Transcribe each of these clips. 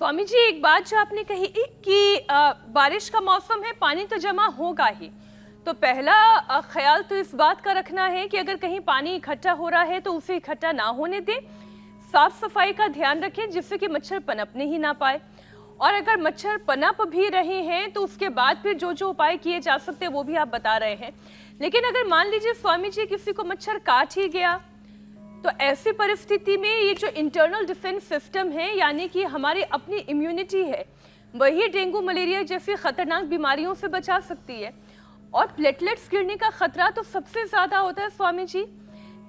स्वामी जी, एक बात जो आपने कही कि बारिश का मौसम है, पानी तो जमा होगा ही। तो पहला ख्याल तो इस बात का रखना है कि अगर कहीं पानी इकट्ठा हो रहा है तो उसे इकट्ठा ना होने दें। साफ सफाई का ध्यान रखें जिससे कि मच्छर पनपने ही ना पाए। और अगर मच्छर पनप भी रहे हैं तो उसके बाद फिर जो जो उपाय किए जा सकते हैं वो भी आप बता रहे हैं। लेकिन अगर मान लीजिए स्वामी जी किसी को मच्छर काट ही गया, तो ऐसी परिस्थिति में ये जो इंटरनल डिफेंस सिस्टम है, यानी कि हमारी अपनी इम्यूनिटी है, वही डेंगू मलेरिया जैसी खतरनाक बीमारियों से बचा सकती है। और प्लेटलेट्स गिरने का खतरा तो सबसे ज्यादा होता है स्वामी जी।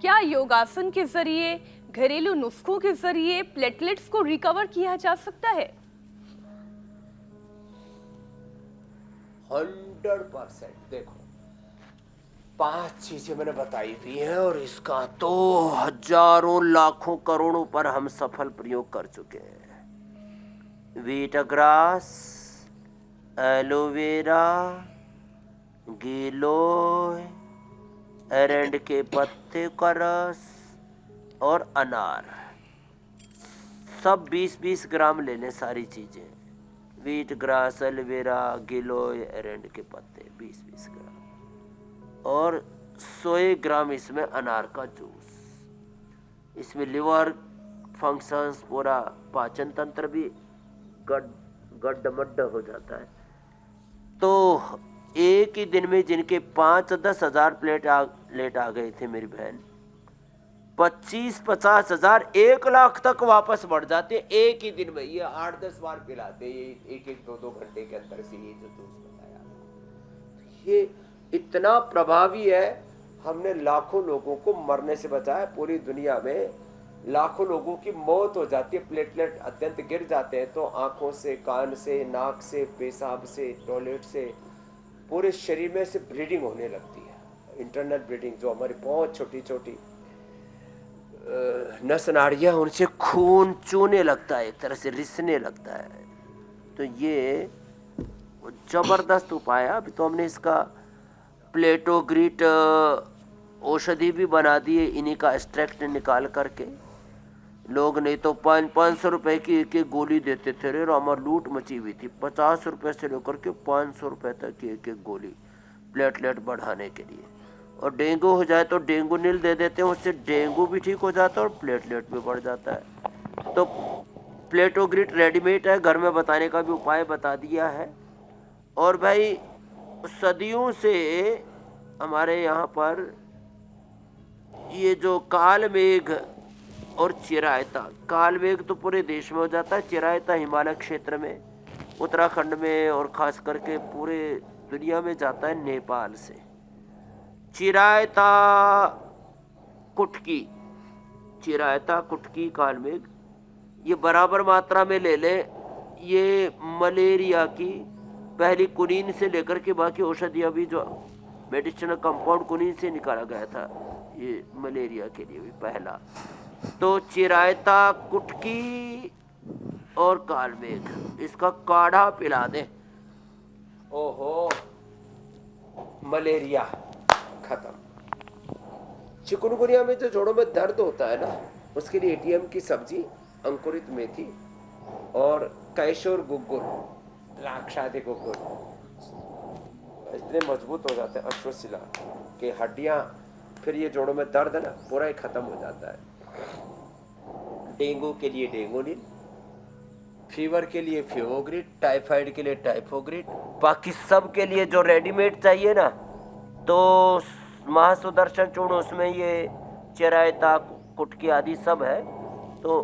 क्या योगासन के जरिए, घरेलू नुस्खों के जरिए प्लेटलेट्स को रिकवर किया जा सकता है? 100%। देखो, 5 चीजें मैंने बताई हुई हैं और इसका तो हजारों लाखों करोड़ों पर हम सफल प्रयोग कर चुके हैं। वीटाग्रास, एलोवेरा, गिलोय, एरंड के पत्ते का रस और अनार, सब 20-20 ग्राम ले लें। सारी चीजें, वीट ग्रास, एलोवेरा, गिलोय, एरंड के पत्ते 20-20 ग्राम और 100 ग्राम इसमें अनार का जूस। इसमें लिवर फंक्शंस, पूरा पाचन तंत्र भी गड्ढमड्ढ हो जाता है। तो एक ही दिन में जिनके 5-10 हजार प्लेट आ गए थे मेरी बहन, 25-50 हजार, 1 लाख तक वापस बढ़ जाते एक ही दिन में। ये 8-10 बार पिलाते, ये 1-1, 2-2 घंटे के अंदर से ये जो जूस बताया, ये इतना प्रभावी है। हमने लाखों लोगों को मरने से बचाया। पूरी दुनिया में लाखों लोगों की मौत हो जाती है, प्लेटलेट अत्यंत गिर जाते हैं तो आंखों से, कान से, नाक से, पेशाब से, टॉयलेट से, पूरे शरीर में से ब्लीडिंग होने लगती है। इंटरनल ब्लीडिंग, जो हमारी बहुत छोटी छोटी नस नाड़ियाँ, उनसे खून चूने लगता है, एक तरह से रिसने लगता है। तो ये जबरदस्त उपाय है। अभी तो हमने इसका प्लेटोग्रिट औषधि भी बना दी है, इन्हीं का एक्सट्रैक्ट निकाल करके। लोग नहीं तो 500 रुपए की एक गोली देते थे रे, हमारी लूट मची हुई थी। 50 रुपए से लेकर के 500 रुपए तक की एक गोली प्लेटलेट बढ़ाने के लिए। और डेंगू हो जाए तो डेंगू नील दे देते हैं, उससे डेंगू भी ठीक हो जाता है और प्लेटलेट भी बढ़ जाता है। तो प्लेटोग्रिट रेडीमेड है, घर में बताने का भी उपाय बता दिया है। और भाई, सदियों से हमारे यहाँ पर ये जो काल मेघ और चिरायता, काल मेघ तो पूरे देश में हो जाता है, चिरायता हिमालय क्षेत्र में, उत्तराखंड में और खास करके पूरे दुनिया में जाता है नेपाल से। चिरायता कुटकी, चिरायता कुटकी, काल मेघ, ये बराबर मात्रा में ले लें। ये मलेरिया की पहली कुनीन से लेकर के बाकी औषधियाँ भी, जो मेडिसिनल कंपाउंड कुनीन से निकाला गया था, ये मलेरिया के लिए भी पहला। तो चिरायता कुटकी और कालमेघ, इसका काढ़ा पिला दें। ओहो, मलेरिया खत्म। चिकुनगुनिया में जो जोड़ों में दर्द होता है ना, उसके लिए एटीएम की सब्जी, अंकुरित मेथी और कैशोर गुग्गुल, राक्षादि गुग्गुल, इतने मजबूत हो जाते हैं अश्वशिला के हड्डियां, फिर ये जोड़ों में दर्द है ना, पूरा ही खत्म हो जाता है। डेंगू के लिए डेंगोनिल, फीवर के लिए फीवोग्रिड, टाइफाइड के लिए टाइफोग्रिड, बाकी सब के लिए जो रेडीमेड चाहिए ना, तो महासुदर्शन चूर्ण, उसमें ये चिरायता कुटकी आदि सब है। तो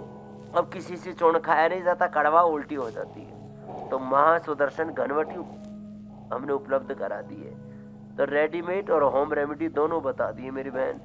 अब किसी से चूर्ण खाया नहीं जाता, कड़वा, उल्टी हो जाती है, तो महासुदर्शन घनवटी हमने उपलब्ध करा दी है। तो रेडीमेड और होम रेमेडी दोनों बता दिए मेरी बहन।